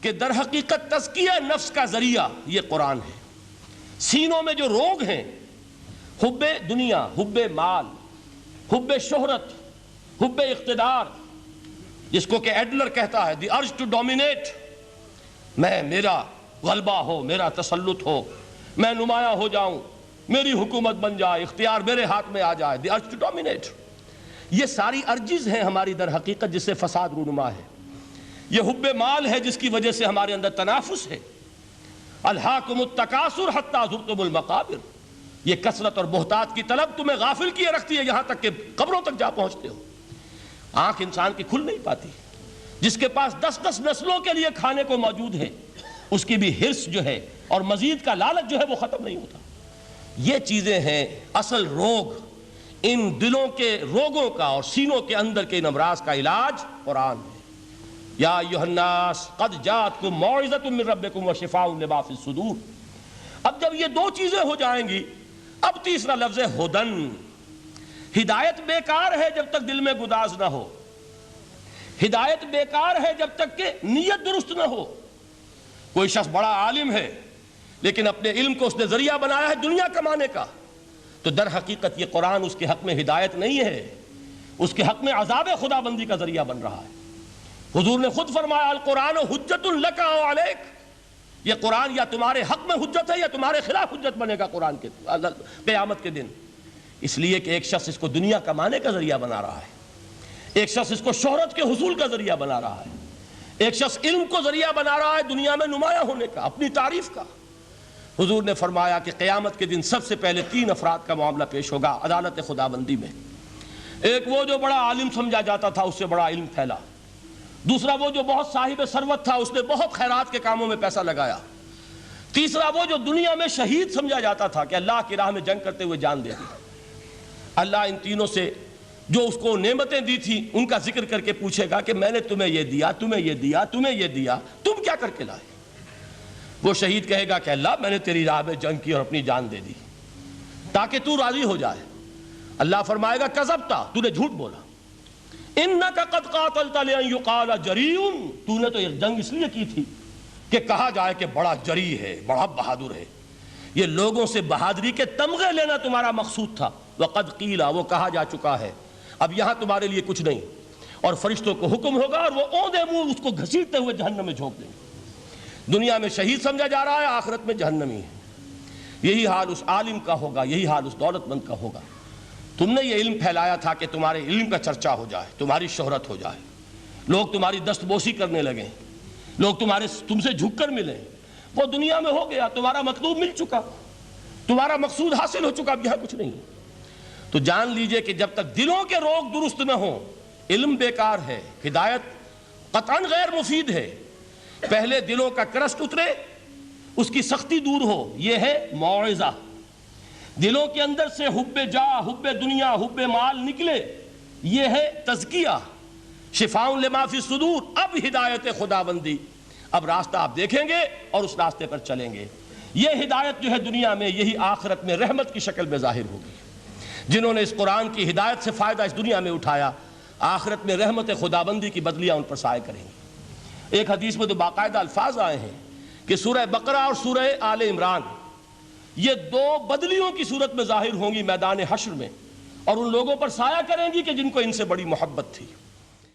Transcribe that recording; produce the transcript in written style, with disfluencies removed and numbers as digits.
کہ در حقیقت تزکیہ نفس کا ذریعہ یہ قرآن ہے۔ سینوں میں جو روگ ہیں، حب دنیا، حب مال، حب شہرت، حب اقتدار، جس کو کہ ایڈلر کہتا ہے دی ارج ٹو ڈومینیٹ، میرا غلبہ ہو، میرا تسلط ہو، میں نمایاں ہو جاؤں، میری حکومت بن جائے، اختیار میرے ہاتھ میں آ جائے، دی ارج ٹو ڈومینیٹ۔ یہ ساری ارجز ہیں ہماری در حقیقت جس سے فساد رونما ہے۔ یہ حب مال ہے جس کی وجہ سے ہمارے اندر تنافس ہے۔ الہاکم التکاثر حتی زرتم المقابر، یہ کثرت اور بہتات کی طلب تمہیں غافل کیے رکھتی ہے یہاں تک کہ قبروں تک جا پہنچتے ہو۔ آنکھ انسان کی کھل نہیں پاتی۔ جس کے پاس 10 نسلوں کے لیے کھانے کو موجود ہے، اس کی بھی حرص جو ہے اور مزید کا لالچ جو ہے وہ ختم نہیں ہوتا۔ یہ چیزیں ہیں اصل روگ۔ ان دلوں کے روگوں کا اور سینوں کے اندر کے ان امراض کا علاج قرآن ہے۔ یا ایھا الناس قد جاءتکم موعظۃ من ربکم وشفاء لما فی الصدور۔ اب جب یہ دو چیزیں ہو جائیں گی، اب تیسرا لفظ ہے ہدن۔ ہدایت بیکار ہے جب تک دل میں گداز نہ ہو، ہدایت بیکار ہے جب تک کہ نیت درست نہ ہو۔ کوئی شخص بڑا عالم ہے لیکن اپنے علم کو اس نے ذریعہ بنایا ہے دنیا کمانے کا، تو در حقیقت یہ قرآن اس کے حق میں ہدایت نہیں ہے، اس کے حق میں عذاب خدا بندی کا ذریعہ بن رہا ہے۔ حضور نے خود فرمایا القرآن حجت لک او علیک، یہ قرآن یا تمہارے حق میں حجت ہے یا تمہارے خلاف حجت بنے گا قرآن کے قیامت کے دن۔ اس لیے کہ ایک شخص اس کو دنیا کمانے کا ذریعہ بنا رہا ہے، ایک شخص اس کو شہرت کے حصول کا ذریعہ بنا رہا ہے، ایک شخص علم کو ذریعہ بنا رہا ہے دنیا میں نمایاں ہونے کا، اپنی تعریف کا۔ حضور نے فرمایا کہ قیامت کے دن سب سے پہلے 3 افراد کا معاملہ پیش ہوگا عدالت خداوندی میں۔ ایک وہ جو بڑا عالم سمجھا جاتا تھا، اس سے بڑا علم پھیلا۔ دوسرا وہ جو بہت صاحب ثروت تھا، اس نے بہت خیرات کے کاموں میں پیسہ لگایا۔ تیسرا وہ جو دنیا میں شہید سمجھا جاتا تھا کہ اللہ کی راہ میں جنگ کرتے ہوئے جان دے دی۔ اللہ ان تینوں سے جو اس کو نعمتیں دی تھی ان کا ذکر کر کے پوچھے گا کہ میں نے تمہیں یہ دیا، تمہیں یہ دیا، تمہیں یہ دیا، تم کیا کر کے لائے؟ وہ شہید کہے گا کہ اللہ میں نے تیری راہ میں جنگ کی اور اپنی جان دے دی تاکہ تو راضی ہو جائے۔ اللہ فرمائے گا کذبتا، تو نے جھوٹ بولا، انک قد قاتلت لان یقال جریء، تو نے تو یہ جنگ اس لیے کی تھی کہ کہا جائے کہ بڑا جری ہے، بڑا بہادر ہے۔ یہ لوگوں سے بہادری کے تمغے لینا تمہارا مقصود تھا۔ وقد قیل، وہ کہا جا چکا ہے، اب یہاں تمہارے لیے کچھ نہیں۔ اور فرشتوں کو حکم ہوگا اور وہ اوندے منہ اس کو گھسیٹتے ہوئے جہنم میں جھونک دیں گے۔ دنیا میں شہید سمجھا جا رہا ہے، آخرت میں جہنمی ہے۔ یہی حال اس عالم کا ہوگا، یہی حال اس دولت مند کا ہوگا۔ تم نے یہ علم پھیلایا تھا کہ تمہارے علم کا چرچا ہو جائے، تمہاری شہرت ہو جائے، لوگ تمہاری دست بوسی کرنے لگیں، لوگ تم سے جھک کر ملیں۔ وہ دنیا میں ہو گیا، تمہارا مطلوب مل چکا، تمہارا مقصود حاصل ہو چکا، اب یہاں کچھ نہیں۔ تو جان لیجئے کہ جب تک دلوں کے روگ درست نہ ہوں، علم بیکار ہے، ہدایت قطعاً غیر مفید ہے۔ پہلے دلوں کا کرسٹ اترے، اس کی سختی دور ہو، یہ ہے موعظہ۔ دلوں کے اندر سے حب جاہ، حب دنیا، حب مال نکلے، یہ ہے تزکیہ، شفاء لما فی الصدور۔ اب ہدایت خداوندی، اب راستہ آپ دیکھیں گے اور اس راستے پر چلیں گے۔ یہ ہدایت جو ہے دنیا میں، یہی آخرت میں رحمت کی شکل میں ظاہر ہوگی۔ جنہوں نے اس قرآن کی ہدایت سے فائدہ اس دنیا میں اٹھایا، آخرت میں رحمت خداوندی کی بدلیاں ان پر سائے کریں گے۔ ایک حدیث میں تو باقاعدہ الفاظ آئے ہیں کہ سورہ بقرہ اور سورہ آل عمران یہ 2 بدلیوں کی صورت میں ظاہر ہوں گی میدان حشر میں، اور ان لوگوں پر سایہ کریں گی کہ جن کو ان سے بڑی محبت تھی۔